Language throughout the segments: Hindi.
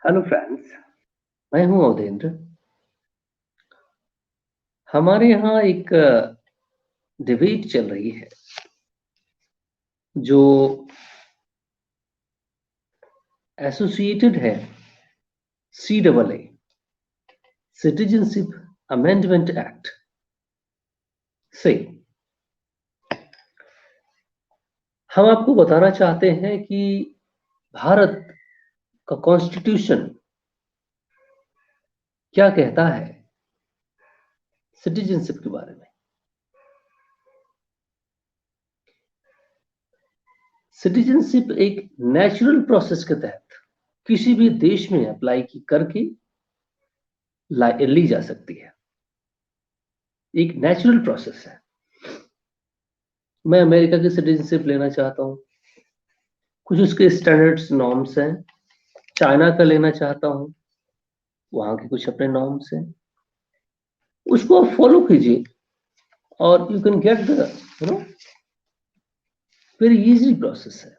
Hello friends. मैं हूं अवधेंद्र। हमारे यहाँ एक डिबेट चल रही है जो एसोसिएटेड है CAA सिटीजनशिप अमेंडमेंट एक्ट से। हम आपको बताना चाहते हैं कि भारत का कॉन्स्टिट्यूशन क्या कहता है सिटीजनशिप के बारे में। सिटीजनशिप एक नेचुरल प्रोसेस के तहत किसी भी देश में अप्लाई की करके ली जा सकती है। एक नेचुरल प्रोसेस है। मैं अमेरिका की सिटीजनशिप लेना चाहता हूँ, कुछ उसके स्टैंडर्ड्स नॉर्म्स हैं। चाइना का लेना चाहता हूँ, वहां के कुछ अपने नॉर्म्स हैं, उसको आप फॉलो कीजिए और you can get the very easy process है।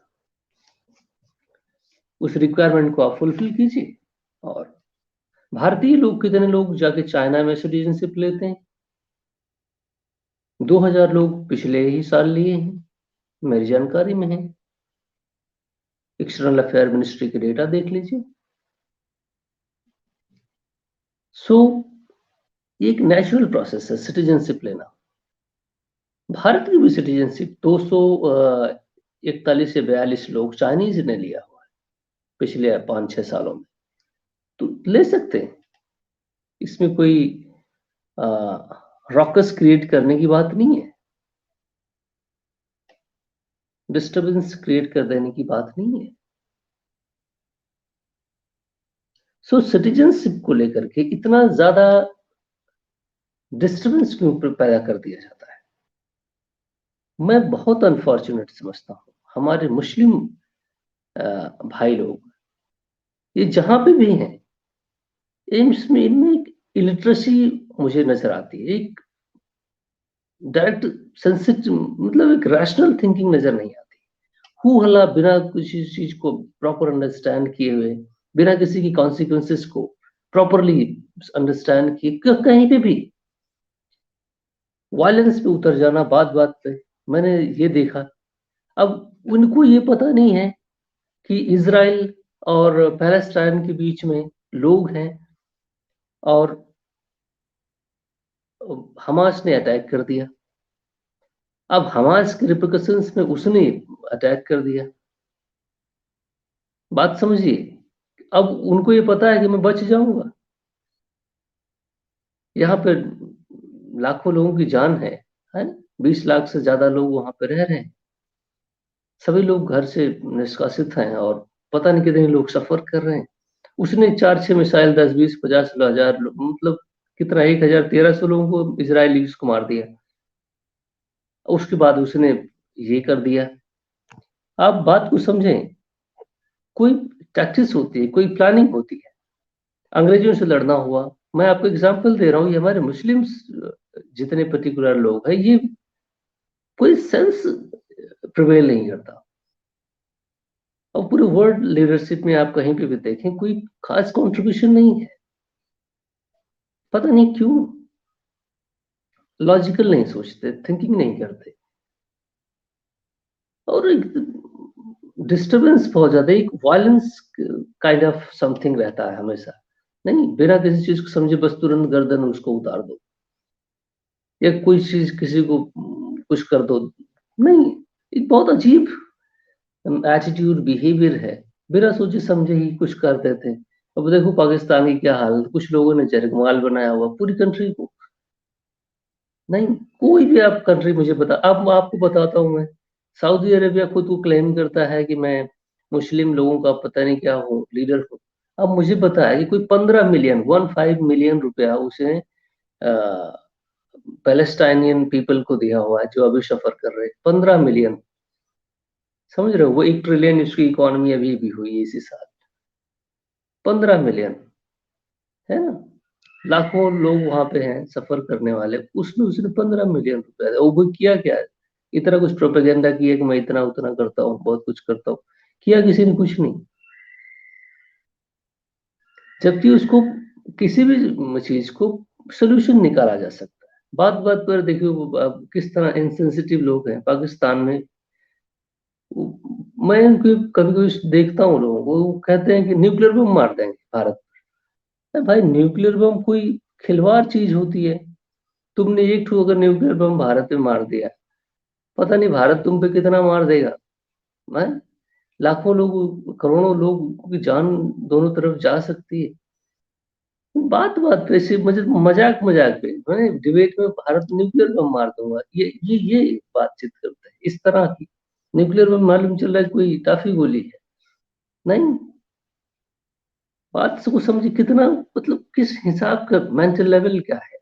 उस रिक्वायरमेंट को आप फुलफिल कीजिए। और भारतीय लोग कितने लोग जाके चाइना में सिटीजनशिप लेते हैं? 2000 लोग पिछले ही साल लिए हैं, मेरी जानकारी में है। एक्सटर्नल अफेयर मिनिस्ट्री के डेटा देख लीजिए। सो एक नेचुरल प्रोसेस है सिटीजनशिप लेना। भारत की भी सिटीजनशिप 241 से 42 लोग चाइनीज ने लिया हुआ है पिछले 5-6 सालों में, तो ले सकते हैं। इसमें कोई रॉकस क्रिएट करने की बात नहीं है, डिस्टरबेंस क्रिएट कर देने की बात नहीं है। सो सिटीजनशिप को लेकर के इतना ज्यादा डिस्टरबेंस क्यों पैदा कर दिया जाता है, मैं बहुत अनफॉर्चुनेट समझता हूँ। हमारे मुस्लिम भाई लोग ये जहां पे भी हैं, एम्स में इनमें एक इलिटरेसी मुझे नजर आती है। एक डायरेक्ट सेंसिटिव मतलब एक रैशनल थिंकिंग नजर नहीं आती। हु हल्ला बिना किसी चीज को प्रॉपर अंडरस्टैंड किए हुए, बिना किसी की कॉन्सिक्वेंसेस को प्रॉपरली अंडरस्टैंड किए कहीं पे भी वायलेंस पे उतर जाना बात बात पे, मैंने ये देखा। अब उनको ये पता नहीं है कि इजराइल और पैलेस्टाइन के बीच में लोग हैं और हमास ने अटैक कर दिया। अब हमास के रिpercussions में उसने अटैक कर दिया। बात समझिए। अब उनको ये पता है कि मैं बच जाऊंगा। यहाँ पे लाखों लोगों की जान है ना? 20 लाख से ज्यादा लोग वहां पे रह रहे हैं। सभी लोग घर से निष्कासित हैं और पता नहीं कितने लोग सफर कर रहे हैं। उसने 4-6 मिसाइल 10-20-50 हजार मतलब कितना 1,1300 लोगों को इसराइलीज को मार दिया। उसके बाद उसने ये कर दिया। आप बात को समझें। कोई टैक्टिस होती है, कोई प्लानिंग होती है। अंग्रेजों से लड़ना हुआ। मैं आपको एग्जांपल दे रहा हूँ, ये हमारे मुस्लिम्स जितने पर्टिकुलर लोग हैं, ये कोई सेंस प्रिवेल नहीं करता। और पूरे वर्ल्ड लीडरशिप में आप कहीं पे भी देखें, कोई खास कंट्रीब्यूशन नहीं है। पता नहीं क्यों लॉजिकल नहीं सोचते, थिंकिंग नहीं करते। और एक डिस्टरबेंस बहुत ज्यादा, एक वायलेंस काइंड ऑफ समथिंग रहता है हमेशा। नहीं, बिना किसी चीज को समझे बस तुरंत गर्दन उसको उतार दो, या कोई चीज किसी को कुछ कर दो। नहीं, एक बहुत अजीब एटीट्यूड बिहेवियर है। बिना सोचे समझे ही कुछ कर देते हैं। अब देखो पाकिस्तान की क्या हाल, कुछ लोगों ने जरगमाल बनाया हुआ पूरी कंट्री को। नहीं, कोई भी आप कंट्री मुझे बता, अब आपको बताता हूँ मैं। सऊदी अरेबिया खुद को क्लेम करता है कि मैं मुस्लिम लोगों का पता नहीं क्या हूँ, लीडर हूँ। अब मुझे पता है कि कोई 15 मिलियन रुपया उसने पैलेस्टाइनियन पीपल को दिया हुआ है जो अभी सफर कर रहे हैं। 15 मिलियन, समझ रहे हो? वो 1 ट्रिलियन उसकी इकोनॉमी अभी भी हुई है इसी साल। 15 मिलियन, है ना? लाखों लोग वहां पे हैं सफर करने वाले, उसमें उसने 15 मिलियन रुपया दिया। वो किया क्या है? इतना कुछ प्रोपेगेंडा किया कि मैं इतना उतना करता हूँ, बहुत कुछ करता हूँ। किया किसी ने कुछ नहीं। जबकि उसको किसी भी चीज को सोल्यूशन निकाला जा सकता है। बात बात पर देखिए किस तरह इनसेंसिटिव लोग हैं पाकिस्तान में। मैं उनके कभी कभी देखता हूँ लोगों को, वो कहते हैं कि न्यूक्लियर बम मार देंगे भारत। अरे भाई न्यूक्लियर बम कोई खिलवाड़ चीज होती है? तुमने एक ठो अगर न्यूक्लियर बम भारत में मार दिया, पता नहीं भारत तुम पे कितना मार देगा। मैं लाखों लोग, करोड़ों लोग की जान दोनों तरफ जा सकती है। बात बात पे ऐसे मजाक मजाक पे मैंने डिबेट में भारत न्यूक्लियर बम मार दूंगा, ये बातचीत करते हैं इस तरह की। न्यूक्लियर बम मालूम चल रहा है कोई टाफी गोली है। नहीं, बात को समझे कितना, मतलब किस हिसाब का मेंटल लेवल क्या है।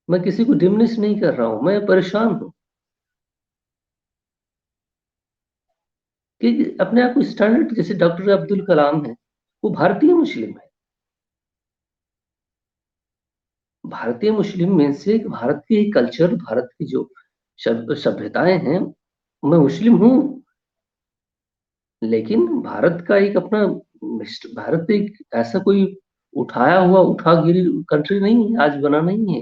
मैं किसी को डिमनिश नहीं कर रहा हूं, मैं परेशान हूं कि अपने आप को स्टैंडर्ड, जैसे डॉक्टर अब्दुल कलाम है, वो भारतीय मुस्लिम है। भारतीय मुस्लिम में से भारत की कल्चर, भारत की जो सभ्यताएं हैं, मैं मुस्लिम हूँ, लेकिन भारत का एक अपना, भारत एक ऐसा कोई उठाया हुआ उठागिरी कंट्री नहीं है, आज बना नहीं है।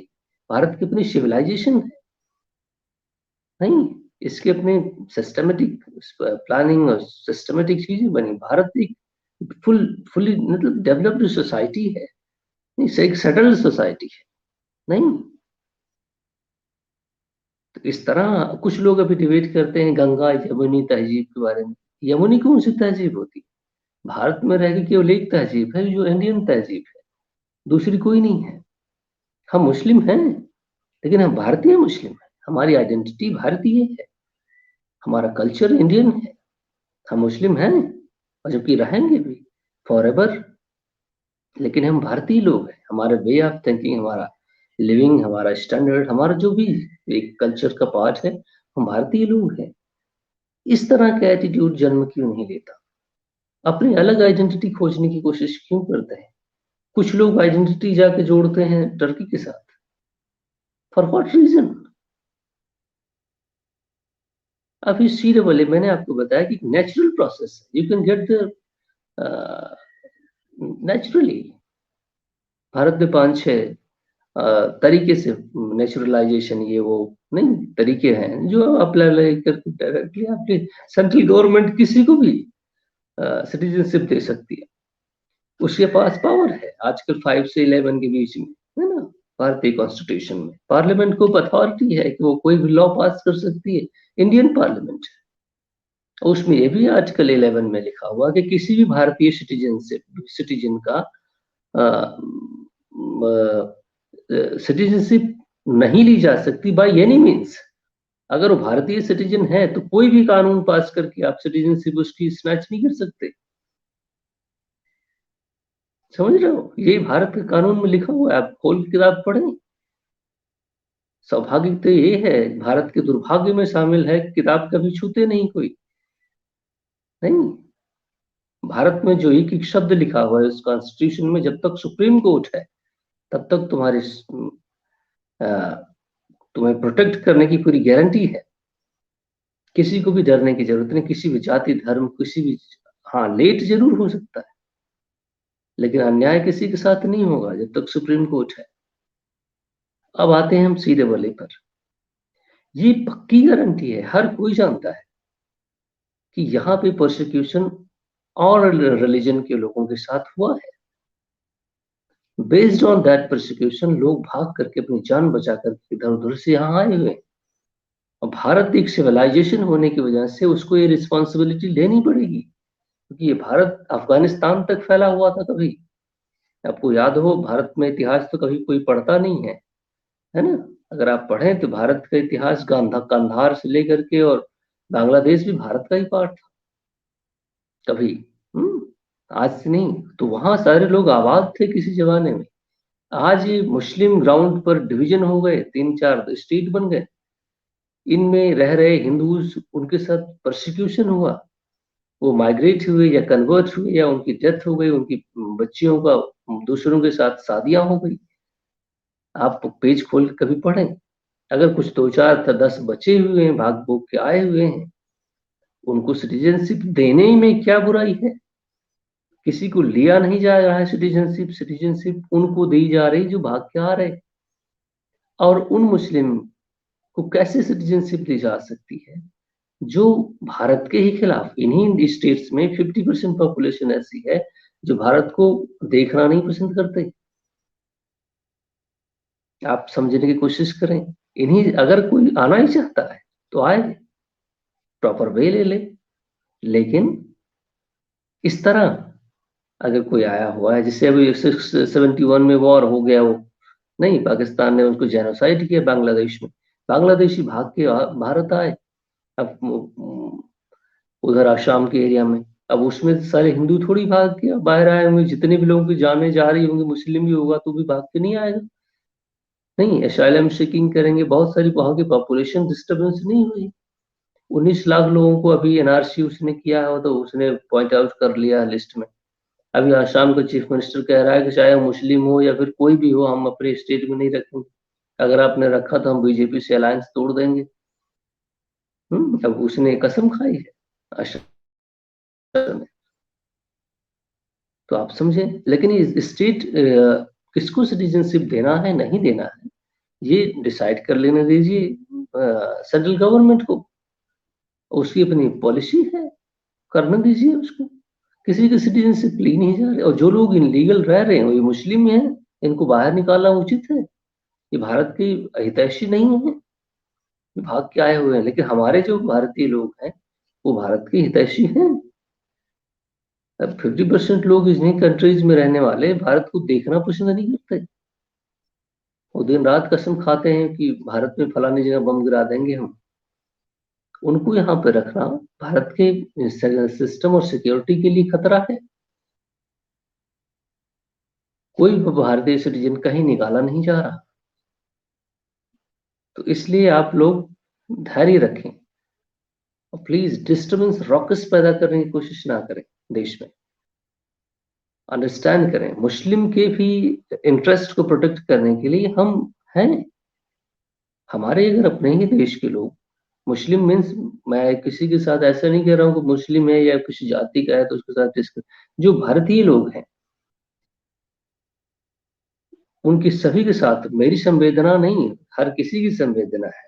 भारत की अपनी सिविलाइजेशन है। नहीं, इसके अपने सिस्टमेटिक प्लानिंग और सिस्टमेटिक चीजें बनी। भारत एक फुली मतलब डेवलप्ड सोसाइटी है, नहीं एक सेटल्ड सोसाइटी है। नहीं, तो इस तरह कुछ लोग अभी डिबेट करते हैं गंगा यमुनी तहजीब के बारे में। यमुनी कौन सी तहजीब होती है? भारत में रह के केवल एक तहजीब है, जो इंडियन तहजीब है, दूसरी कोई नहीं है। हम मुस्लिम हैं, लेकिन हम भारतीय मुस्लिम हैं। हमारी आइडेंटिटी भारतीय है, हमारा कल्चर इंडियन है। हम मुस्लिम हैं और जबकि रहेंगे भी फॉर एवर, लेकिन हम भारतीय लोग हैं। हमारे वे ऑफ थिंकिंग, हमारा लिविंग, हमारा स्टैंडर्ड, हमारा जो भी एक कल्चर का पार्ट है, हम भारतीय लोग हैं। इस तरह का एटीट्यूड जन्म क्यों नहीं लेता? अपनी अलग आइडेंटिटी खोजने की कोशिश क्यों करते हैं? कुछ लोग आइडेंटिटी जाके जोड़ते हैं टर्की के साथ। For what reason? अभी सीधे बोले, मैंने आपको बताया कि natural process, you can get the naturally. Bharat में पांच छह तरीके से नेचुरलाइजेशन, ये वो नहीं तरीके हैं जो अप्लाई करके डायरेक्टली आपके सेंट्रल गवर्नमेंट किसी को भी सिटीजनशिप दे सकती है। उसके पास पावर है आर्टिकल 5 से 11 के बीच में, है ना? भारतीय कॉन्स्टिट्यूशन में पार्लियामेंट को अथॉरिटी है कि वो कोई भी लॉ पास कर सकती है। इंडियन पार्लियामेंट, उसमें ये भी आर्टिकल 11 में लिखा हुआ कि किसी भी भारतीय सिटीजन का सिटीजनशिप नहीं ली जा सकती बाय एनी मीन्स। अगर वो भारतीय सिटीजन है तो कोई भी कानून पास करके आप सिटीजनशिप उसकी स्नैच नहीं कर सकते। समझ रहे हो? ये भारत के कानून में लिखा हुआ है, आप खोल के किताब पढ़ें। सौभाग्य तो ये है, भारत के दुर्भाग्य में शामिल है कि किताब कभी छूते नहीं कोई। नहीं, भारत में जो एक एक शब्द लिखा हुआ है उस कॉन्स्टिट्यूशन में, जब तक सुप्रीम कोर्ट है तब तक अ, तुम्हें प्रोटेक्ट करने की पूरी गारंटी है। किसी को भी डरने की जरूरत नहीं, किसी भी जाति धर्म किसी भी। हाँ, लेट जरूर हो सकता है, लेकिन अन्याय किसी के साथ नहीं होगा जब तक सुप्रीम कोर्ट है। अब आते हैं हम सीधे वाले पर। ये पक्की गारंटी है, हर कोई जानता है कि यहाँ पे प्रोसिक्यूशन और रिलीजन के लोगों के साथ हुआ है। बेस्ड ऑन दैट प्रोसिक्यूशन लोग भाग करके अपनी जान बचा करके इधर उधर से यहाँ आए हुए हैं। और भारत एक सिविलाइजेशन होने की वजह से उसको ये रिस्पॉन्सिबिलिटी लेनी पड़ेगी, क्योंकि ये भारत अफगानिस्तान तक फैला हुआ था कभी। आपको याद हो, भारत में इतिहास तो कभी कोई पढ़ता नहीं है ना? अगर आप पढ़ें तो भारत का इतिहास कंधार से लेकर के और बांग्लादेश भी भारत का ही पार्ट था कभी। हम्म, आज से नहीं। तो वहां सारे लोग आबाद थे किसी जमाने में। आज ये मुस्लिम ग्राउंड पर डिवीजन हो गए, तीन चार स्टेट बन गए, इनमें रह रहे हिंदूज उनके साथ परसिक्यूशन हुआ। वो माइग्रेट हुए या कन्वर्ट हुए या उनकी डेथ हो गई, उनकी बच्चियों का दूसरों के साथ शादियां हो गई। आप पेज खोल के कभी पढ़ें, अगर कुछ दो चार था 10 बचे हुए हैं भाग भोग के आए हुए हैं, उनको सिटीजनशिप देने में क्या बुराई है? किसी को लिया नहीं जा रहा है सिटीजनशिप, सिटीजनशिप उनको दी जा रही जो भाग के आ रहे। और उन मुस्लिम को कैसे सिटीजनशिप दी जा सकती है जो भारत के ही खिलाफ, इन्हीं स्टेट्स में 50% पॉपुलेशन ऐसी है जो भारत को देखना नहीं पसंद करते। आप समझने की कोशिश करें। इन्हीं, अगर कोई आना ही चाहता है तो आए, प्रॉपर वे ले ले। लेकिन इस तरह अगर कोई आया हुआ है, जैसे अभी 71 में वॉर हो गया, वो नहीं, पाकिस्तान ने उसको जेनोसाइड किया बांग्लादेश में, बांग्लादेशी भाग के भारत आए। अब उधर आसाम के एरिया में, अब उसमें सारे हिंदू थोड़ी भाग के बाहर आए होंगे, जितने भी लोगों की जाने जा रही होंगी, मुस्लिम भी होगा तो भी भाग के नहीं आएगा। नहीं, असाइलम सीकिंग करेंगे, बहुत सारी वहां की पॉपुलेशन डिस्टर्बेंस नहीं हुई। 19 लाख लोगों को अभी एनआरसी उसने किया हो तो उसने पॉइंट आउट कर लिया लिस्ट में। अभी आसाम का चीफ मिनिस्टर कह रहा है कि चाहे मुस्लिम हो या फिर कोई भी हो, हम अपने स्टेट में नहीं रखेंगे, अगर आपने रखा तो हम बीजेपी से अलायंस तोड़ देंगे। अब उसने कसम खाई है आसाम में। तो आप समझे, लेकिन ये स्टेट किसको सिटीजनशिप देना है नहीं देना है, ये डिसाइड कर लेने दीजिए सेंट्रल गवर्नमेंट को। उसकी अपनी पॉलिसी है, करने दीजिए उसको। किसी की सिटीजनशिप ली नहीं जा रही, और जो लोग इनलीगल रह रहे हैं वो ये मुस्लिम हैं, इनको बाहर निकालना उचित है। ये भारत के हितैषी नहीं है, ये भाग के आए हुए हैं। लेकिन हमारे जो भारतीय लोग हैं वो भारत के हितैषी हैं। अब 50% लोग इन्हीं कंट्रीज में रहने वाले भारत को देखना पसंद नहीं करते। वो दिन रात कसम खाते हैं कि भारत में फलानी जगह बम गिरा देंगे हम। उनको यहाँ पे रखना भारत के सिस्टम और सिक्योरिटी के लिए खतरा है। कोई भी भारतीय सिटीजन कहीं निकाला नहीं जा रहा। तो इसलिए आप लोग धैर्य रखें और प्लीज डिस्टर्बेंस, रॉकस पैदा करने की कोशिश ना करें देश में। अंडरस्टैंड करें, मुस्लिम के भी इंटरेस्ट को प्रोटेक्ट करने के लिए हम हैं। हमारे अगर अपने ही देश के लोग, मुस्लिम मीन्स, मैं किसी के साथ ऐसा नहीं कह रहा हूँ कि मुस्लिम है या किसी जाति का है तो उसके साथ डिस्कस, जो भारतीय लोग हैं उनकी सभी के साथ मेरी संवेदना नहीं, हर किसी की संवेदना है।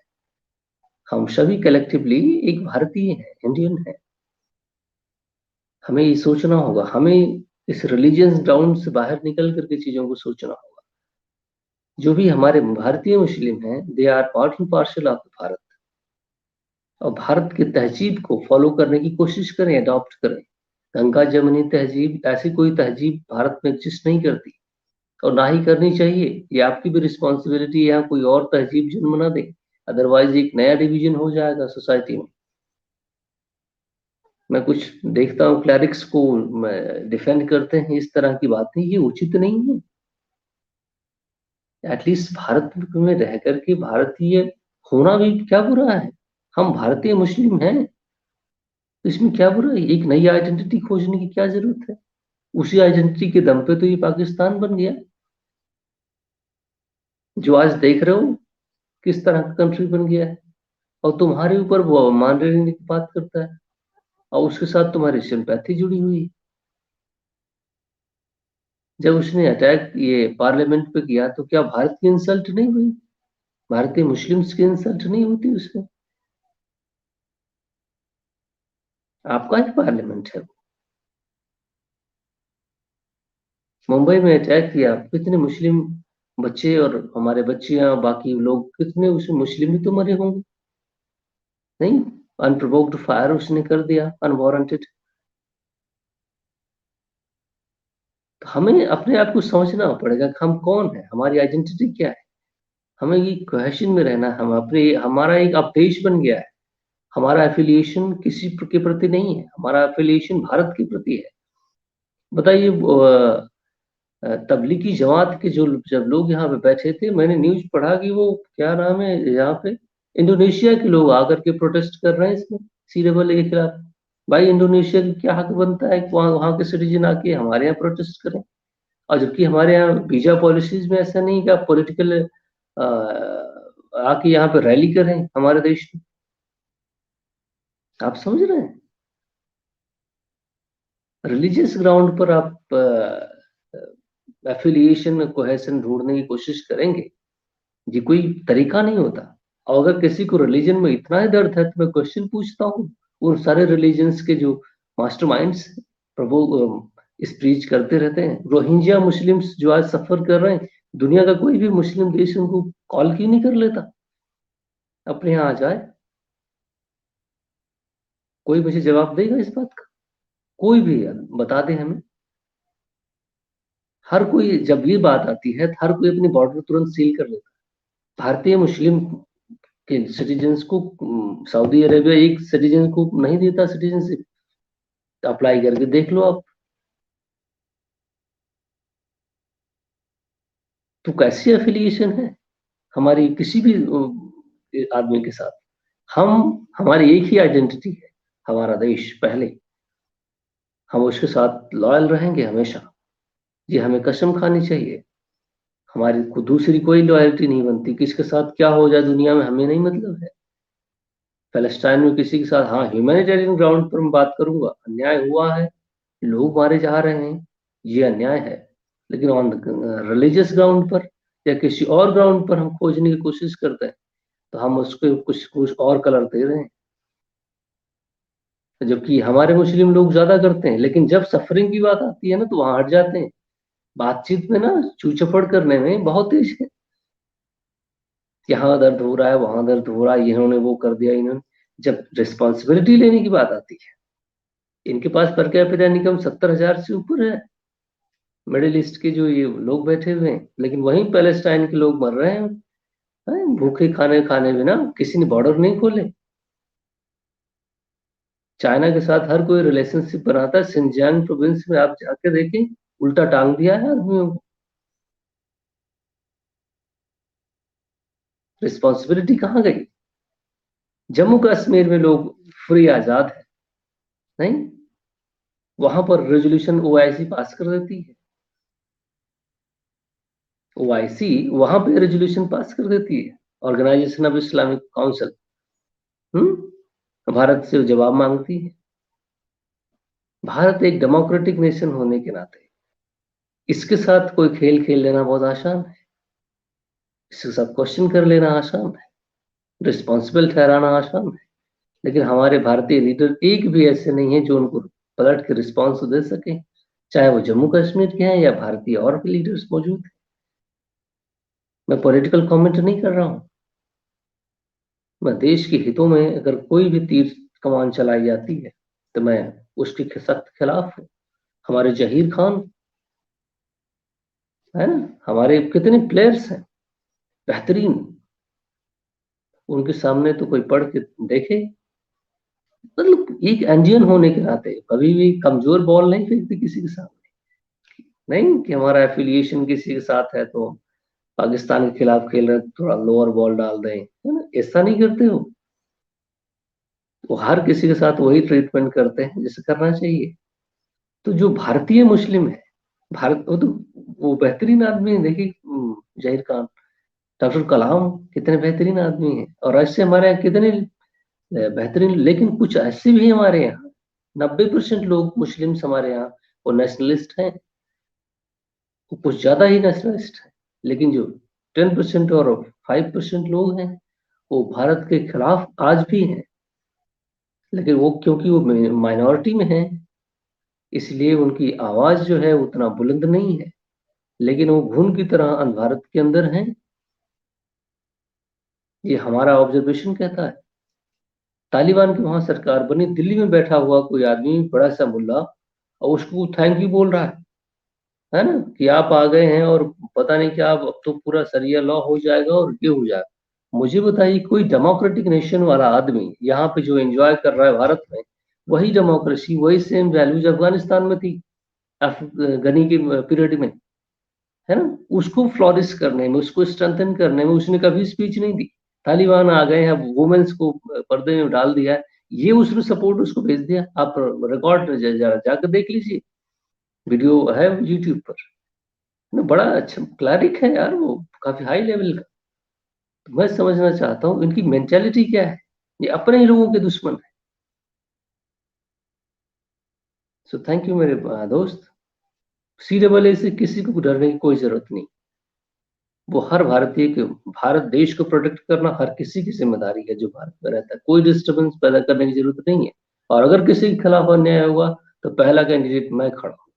हम सभी कलेक्टिवली एक भारतीय हैं, इंडियन है। हमें ये सोचना होगा, हमें इस रिलीजियस डाउन से बाहर निकल करके चीजों को सोचना होगा। जो भी हमारे भारतीय मुस्लिम हैं, they are part and parcel of Bharat. और भारत की तहजीब को फॉलो करने की कोशिश करें, अडॉप्ट करें। गंगा जमनी तहजीब, ऐसी कोई तहजीब भारत में एग्जिस्ट नहीं करती और ना ही करनी चाहिए। ये आपकी भी रिस्पॉन्सिबिलिटी है, यहाँ कोई और तहजीब जन्म ना दे, अदरवाइज एक नया डिवीजन हो जाएगा सोसाइटी में। मैं कुछ देखता हूँ क्लैरिक्स को डिफेंड करते हैं, इस तरह की बातें ये उचित नहीं है। एटलीस्ट भारत में रह करके भारतीय होना भी क्या बुरा है। हम भारतीय मुस्लिम हैं, तो इसमें क्या बुरा है। एक नई आइडेंटिटी खोजने की क्या जरूरत है। उसी आइडेंटिटी के दम पे तो ये पाकिस्तान बन गया, जो आज देख रहे हो किस तरह का कंट्री बन गया है। और तुम्हारे ऊपर वो मान लेने की बात करता है, और उसके साथ तुम्हारी सिंपैथी जुड़ी हुई है। जब उसने अटैक ये पार्लियामेंट पे किया तो क्या भारत की इंसल्ट नहीं हुई, भारतीय मुस्लिम्स की इंसल्ट नहीं होती उसमें। आपका ही पार्लियामेंट है। मुंबई में अटैक किया, कितने मुस्लिम बच्चे और हमारे बच्चियां, बाकी लोग कितने उसमें मुस्लिम भी तो मरे होंगे। नहीं, अनप्रोवोक्ड फायर उसने कर दिया, अनवारंटेड। तो हमें अपने आप को समझना पड़ेगा कि हम कौन है, हमारी आइडेंटिटी क्या है। हमें ये क्वेश्चन में रहना, हम अपने, हमारा एक अपदेश बन गया है। हमारा एफिलिएशन किसी के प्रति नहीं है, हमारा एफिलिएशन भारत के प्रति है। बताइए, तबलीगी जमात के जो जब लोग यहाँ पे बैठे थे, मैंने न्यूज पढ़ा कि वो क्या नाम है यहाँ पे, इंडोनेशिया के लोग आकर के प्रोटेस्ट कर रहे हैं इसमें, सी लेवल के खिलाफ। भाई, इंडोनेशिया की क्या हक बनता है कि वहाँ वहाँ के सिटीजन आके हमारे यहाँ प्रोटेस्ट करें। और जबकि हमारे यहाँ वीजा पॉलिसीज में ऐसा नहीं कि आप पॉलिटिकल आके यहाँ पे रैली करें हमारे देश में। आप समझ रहे हैं। रिलीजियस ग्राउंड पर आप एफिलिएशन कोहेशन ढूंढने की कोशिश करेंगे, ये कोई तरीका नहीं होता। और अगर किसी को रिलीजन में इतना ही दर्द है तो मैं क्वेश्चन पूछता हूँ उन सारे रिलीजन्स के जो मास्टरमाइंड्स प्रभु स्पीच करते रहते हैं। रोहिंग्या मुस्लिम्स जो आज सफर कर रहे हैं, दुनिया का कोई भी मुस्लिम देश उनको कॉल क्यों नहीं कर लेता अपने यहाँ आ जाए? कोई मुझे जवाब देगा इस बात का? कोई भी बता दे हमें। हर कोई जब ये बात आती है तो हर कोई अपनी बॉर्डर तुरंत सील कर लेता है। भारतीय मुस्लिम के सिटीजन्स को सऊदी अरेबिया एक सिटीजन को नहीं देता सिटीजनशिप। अप्लाई करके देख लो आप। तो कैसी एफिलिएशन है हमारी किसी भी आदमी के साथ? हम हमारी एक ही आइडेंटिटी है, हमारा देश पहले। हम उसके साथ लॉयल रहेंगे हमेशा। ये हमें कसम खानी चाहिए। हमारी को दूसरी कोई लॉयल्टी नहीं बनती। किसके साथ क्या हो जाए दुनिया में हमें नहीं मतलब है। पैलेस्टाइन में किसी के साथ, हाँ, ह्यूमैनिटेरियन ग्राउंड पर मैं बात करूंगा, अन्याय हुआ है, लोग मारे जा रहे हैं, ये अन्याय है। लेकिन ऑन रिलीजियस ग्राउंड पर या किसी और ग्राउंड पर हम खोजने की कोशिश करते हैं तो हम उसको कुछ कुछ और कलर दे रहे हैं, जबकि हमारे मुस्लिम लोग ज्यादा करते हैं। लेकिन जब सफरिंग की बात आती है ना तो वहां हट जाते हैं। बातचीत में ना चूचपड़ करने में बहुत तेज है। यहाँ दर्द हो रहा है, वहां दर्द हो रहा है, इन्होंने वो कर दिया, इन्होंने। जब रिस्पॉन्सिबिलिटी लेने की बात आती है, इनके पास पर कैपिटा इनकम 70,000 से ऊपर है, मिडिल ईस्ट के जो ये लोग बैठे हुए हैं। लेकिन वहीं पैलेस्टाइन के लोग मर रहे हैं, भूखे खाने खाने बिना। किसी ने बॉर्डर नहीं खोले। चाइना के साथ हर कोई रिलेशनशिप बनाता है। सिंजियांग प्रोविंस में आप जाके देखें, उल्टा टांग दिया है आदमियों को। रिस्पॉन्सिबिलिटी कहाँ गई? जम्मू कश्मीर में लोग फ्री आजाद है, नहीं? वहां पर रेजोल्यूशन ओआईसी पास कर देती है। ओआईसी वहां पे रेजोल्यूशन पास कर देती है, organization of Islamic council. Bharat से जवाब मांगती है। भारत एक डेमोक्रेटिक नेशन होने के नाते इसके साथ कोई खेल खेल लेना बहुत आसान है। इसके साथ क्वेश्चन कर लेना आसान है, रिस्पॉन्सिबल ठहराना आसान है। लेकिन हमारे भारतीय लीडर एक भी ऐसे नहीं है जो उनको पलट के रिस्पॉन्स दे सके, चाहे वो जम्मू कश्मीर के हैं या भारतीय और भी लीडर्स मौजूद हैं। मैं पॉलिटिकल कमेंट नहीं कर रहा हूं। मैं देश के हितों में अगर कोई भी तीर कमान चलाई जाती है तो मैं उसके सख्त खिलाफ हूँ। हमारे जहीर खान है ना, हमारे कितने प्लेयर्स हैं बेहतरीन, उनके सामने तो कोई पढ़ के देखे। मतलब एक इंडियन होने के नाते कभी भी कमजोर बॉल नहीं फेंकते किसी के सामने। नहीं कि हमारा एफिलिएशन किसी के साथ है तो पाकिस्तान के खिलाफ खेल रहे हैं, थोड़ा लोअर बॉल डाल दें, है ना? ऐसा नहीं करते हो। वो हर किसी के साथ वही ट्रीटमेंट करते हैं जैसे करना चाहिए। तो जो भारतीय मुस्लिम है, भारत वो तो वो बेहतरीन आदमी है। देखिए जहीर खान, डॉक्टर कलाम कितने बेहतरीन आदमी हैं। और ऐसे हमारे यहाँ कितने बेहतरीन। लेकिन कुछ ऐसे भी हैं हमारे यहाँ, 90% लोग मुस्लिम्स हमारे यहाँ वो नेशनलिस्ट हैं, वो कुछ ज्यादा ही नेशनलिस्ट है। लेकिन जो 10% और 5% लोग हैं वो भारत के खिलाफ आज भी हैं। लेकिन वो क्योंकि वो माइनॉरिटी में है इसलिए उनकी आवाज जो है उतना बुलंद नहीं है। लेकिन वो घुन की तरह भारत के अंदर हैं। ये हमारा ऑब्जर्वेशन कहता है। तालिबान की वहां सरकार बनी, दिल्ली में बैठा हुआ कोई आदमी बड़ा सा मुल्ला और उसको थैंक यू बोल रहा है ना, कि आप आ गए हैं और पता नहीं क्या, अब तो पूरा सरिया लॉ हो जाएगा और ये हो जाएगा। मुझे बताइए कोई डेमोक्रेटिक नेशन वाला आदमी यहाँ पे जो एंजॉय कर रहा है भारत में, वही डेमोक्रेसी वही सेम वैल्यूज अफगानिस्तान में थी गनी के पीरियड में, है ना? उसको फ्लॉरिश करने में, उसको स्ट्रेंथन करने में उसने कभी स्पीच नहीं दी। तालिबान आ गए हैं, वुमेन्स को पर्दे में डाल दिया है, ये उसने सपोर्ट उसको भेज दिया। आप रिकॉर्ड जाकर देख लीजिए, वीडियो है यूट्यूब पर ना। बड़ा अच्छा क्लैरिक है यार, वो काफी हाई लेवल का। तो मैं समझना चाहता हूँ इनकी मेंटेलिटी क्या है। ये अपने ही लोगों के दुश्मन है। सो थैंक यू मेरे दोस्त। CAA से किसी को डरने की कोई जरूरत नहीं। वो हर भारतीय के, भारत देश को प्रोटेक्ट करना हर किसी की जिम्मेदारी है जो भारत में रहता है। कोई डिस्टरबेंस पैदा करने की जरूरत नहीं है। और अगर किसी के खिलाफ अन्याय हुआ तो पहला कैंडिडेट मैं खड़ा हूं।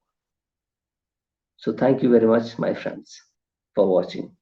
So thank you very much my friends for watching.